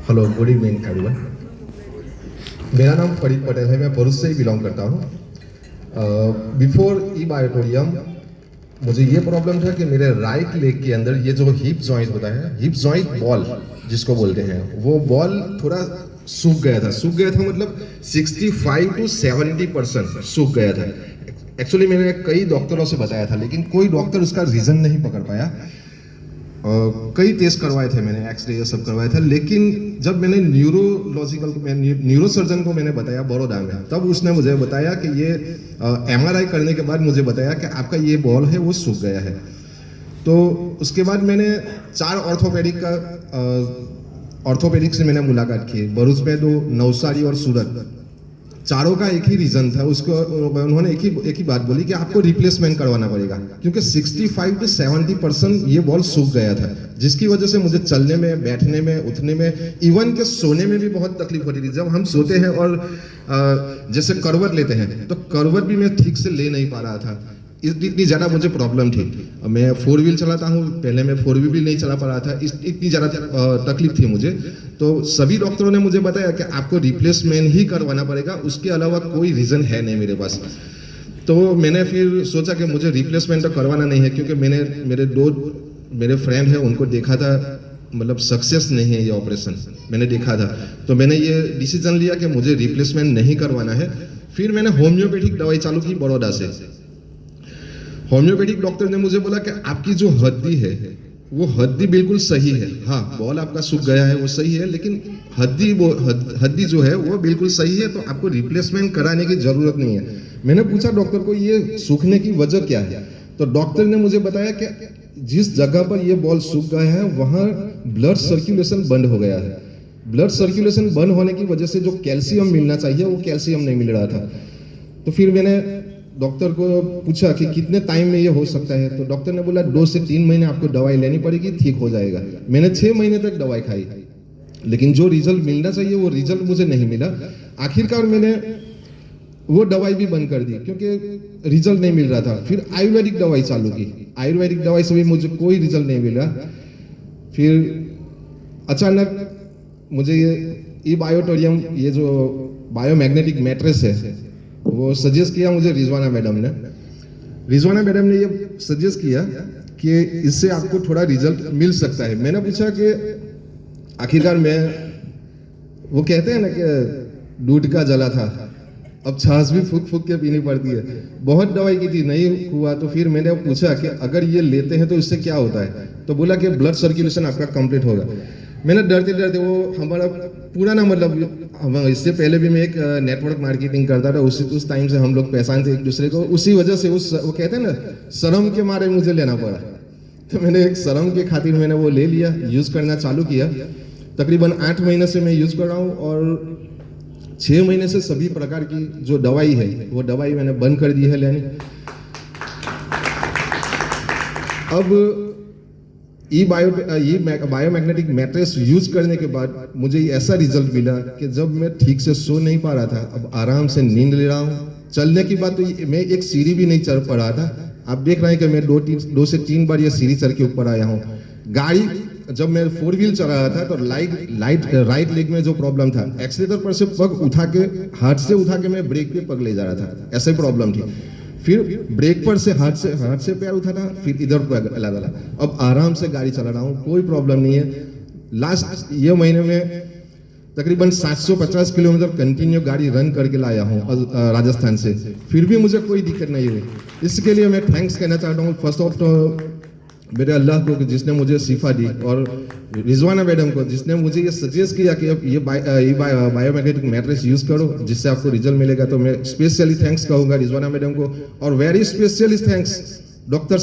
Hello, good evening everyone. मेरा नाम फरीद पटेल है, मैं भरूच से ही बिलोंग करता हूँ। बिफोर ई बायोटोरियम मुझे ये प्रॉब्लम था कि मेरे राइट लेग के अंदर ये जो हिप जॉइंट होता है, हिप जॉइंट बॉल जिसको बोलते हैं, वो बॉल थोड़ा सूख गया था। सूख गया था मतलब 65 to 70% सूख गया था। एक्चुअली मैंने कई डॉक्टरों से बताया था, लेकिन कोई डॉक्टर उसका रीज़न नहीं पकड़ पाया। कई टेस्ट करवाए थे मैंने, एक्सरे ये सब करवाया था, लेकिन जब मैंने न्यूरोसर्जन को मैंने बताया बड़ौदा में, तब उसने मुझे बताया कि ये MRI करने के बाद मुझे बताया कि आपका ये बॉल है वो सूख गया है। तो उसके बाद मैंने 4 ऑर्थोपेडिक से मैंने मुलाकात की, भरूच में 2, नवसारी और सूरत। चारों का एक ही रीजन था। उसको उन्होंने एक ही बात बोली कि आपको रिप्लेसमेंट करवाना पड़ेगा, क्योंकि 65 to 70% ये बॉल सूख गया था, जिसकी वजह से मुझे चलने में, बैठने में, उठने में, इवन के सोने में भी बहुत तकलीफ होती थी। जब हम सोते हैं और जैसे करवट लेते हैं, तो करवट भी मैं ठीक से ले नहीं पा रहा था, इतनी ज़्यादा मुझे प्रॉब्लम थी। मैं 4 व्हील चलाता हूँ, पहले मैं 4 व्हील भी नहीं चला पा रहा था, इतनी ज़्यादा तकलीफ थी मुझे। तो सभी डॉक्टरों ने मुझे बताया कि आपको रिप्लेसमेंट ही करवाना पड़ेगा, उसके अलावा कोई रीज़न है नहीं मेरे पास। तो मैंने फिर सोचा कि मुझे रिप्लेसमेंट तो करवाना नहीं है, क्योंकि मेरे फ्रेंड हैं, उनको देखा था, मतलब सक्सेस नहीं है ये ऑपरेशन, मैंने देखा था। तो मैंने ये डिसीजन लिया कि मुझे रिप्लेसमेंट नहीं करवाना है। फिर मैंने होम्योपैथिक दवाई चालू की बड़ौदा से। होम्योपैथिक डॉक्टर ने मुझे बोला कि आपकी जो हड्डी है वो हड्डी बिल्कुल सही है। हाँ, बॉल आपका सूख गया है वो सही है, लेकिन हड्डी जो है वो बिल्कुल सही है, तो आपको रिप्लेसमेंट कराने की जरूरत नहीं है। मैंने पूछा डॉक्टर को ये सूखने की वजह क्या है, तो डॉक्टर ने मुझे बताया कि जिस जगह पर ये बॉल सूख गया है वहाँ ब्लड सर्कुलेशन बंद हो गया है। ब्लड सर्कुलेशन बंद होने की वजह से जो कैल्शियम मिलना चाहिए वो कैल्शियम नहीं मिल रहा था। तो फिर मैंने डॉक्टर को पूछा कि कितने टाइम में ये हो सकता है, तो डॉक्टर ने बोला 2 से 3 महीने आपको दवाई लेनी पड़ेगी, ठीक हो जाएगा। मैंने 6 महीने तक दवाई खाई, लेकिन जो रिजल्ट मिलना चाहिए वो रिजल्ट मुझे नहीं मिला। आखिरकार मैंने वो दवाई भी बंद कर दी, क्योंकि रिजल्ट नहीं मिल रहा था। फिर आयुर्वेदिक दवाई चालू की, आयुर्वेदिक दवाई से भी मुझे कोई रिजल्ट नहीं मिला। फिर अचानक मुझे ये बायोटोरियम, ये जो बायोमैग्नेटिक मैट्रेस है, वो सजेस्ट किया मुझे रिजवाना मैडम ने। रिजवाना मैडम ने ये सजेस्ट किया कि इससे आपको थोड़ा रिजल्ट मिल सकता है। मैंने पूछा कि आखिरकार वो कहते हैं ना कि दूध का जला था, अब छाछ भी फूक फूक के पीनी पड़ती है। बहुत दवाई की थी, नहीं हुआ। तो फिर मैंने पूछा कि अगर ये लेते हैं तो इससे क्या होता है, तो बोला कि ब्लड सर्कुलेशन आपका कंप्लीट होगा। मैंने डरते डरते, वो हमारा पुराना, मतलब इससे पहले भी मैं एक नेटवर्क मार्केटिंग करता था, उस टाइम से हम लोग पहचानते एक दूसरे को, उसी वजह से वो कहते हैं ना, शर्म के मारे मुझे लेना पड़ा। तो मैंने एक शर्म के खातिर मैंने वो ले लिया, यूज़ करना चालू किया। तकरीबन 8 महीने से मैं यूज़ कर रहा हूँ, और 6 महीने से सभी प्रकार की जो दवाई है वो दवाई मैंने बंद कर दी है लेनी। अब ये बायोमैग्नेटिक मैट्रेस यूज करने के बाद मुझे ऐसा रिजल्ट मिला कि जब मैं ठीक से सो नहीं पा रहा था, अब आराम से नींद ले रहा हूँ। चलने की बात, तो मैं एक सीढ़ी भी नहीं चढ़ पा रहा था। आप देख रहे हैं कि मैं 2 से 3 बार ये सीढ़ी चढ़ के ऊपर आया हूँ। गाड़ी, जब मैं 4 व्हील चला रहा था, तो राइट लेग में जो प्रॉब्लम था, एक्सीलेटर पर से पग उठा के, हाथ से उठा के मैं ब्रेक पे पग ले जा रहा था, ऐसे प्रॉब्लम थी। फिर ब्रेक पर से हाथ से पैर उठाना, फिर इधर लगा। अब आराम से गाड़ी चला रहा हूँ, कोई प्रॉब्लम नहीं है। लास्ट ये महीने में तकरीबन 750 किलोमीटर कंटिन्यू गाड़ी रन करके लाया हूँ राजस्थान से, फिर भी मुझे कोई दिक्कत नहीं हुई। इसके लिए मैं थैंक्स कहना चाहता हूँ फर्स्ट ऑफ मेरे अल्लाह को, जिसने मुझे शिफा दी, और रिजवाना मैडम को, जिसने मुझे ये सजेस्ट किया कि अब ये बायोमैग्नेटिक मैट्रेस यूज़ करो, जिससे आपको रिजल्ट मिलेगा। तो मैं स्पेशली थैंक्स कहूँगा रिजवाना मैडम को, और वेरी स्पेशली थैंक्स डॉक्टर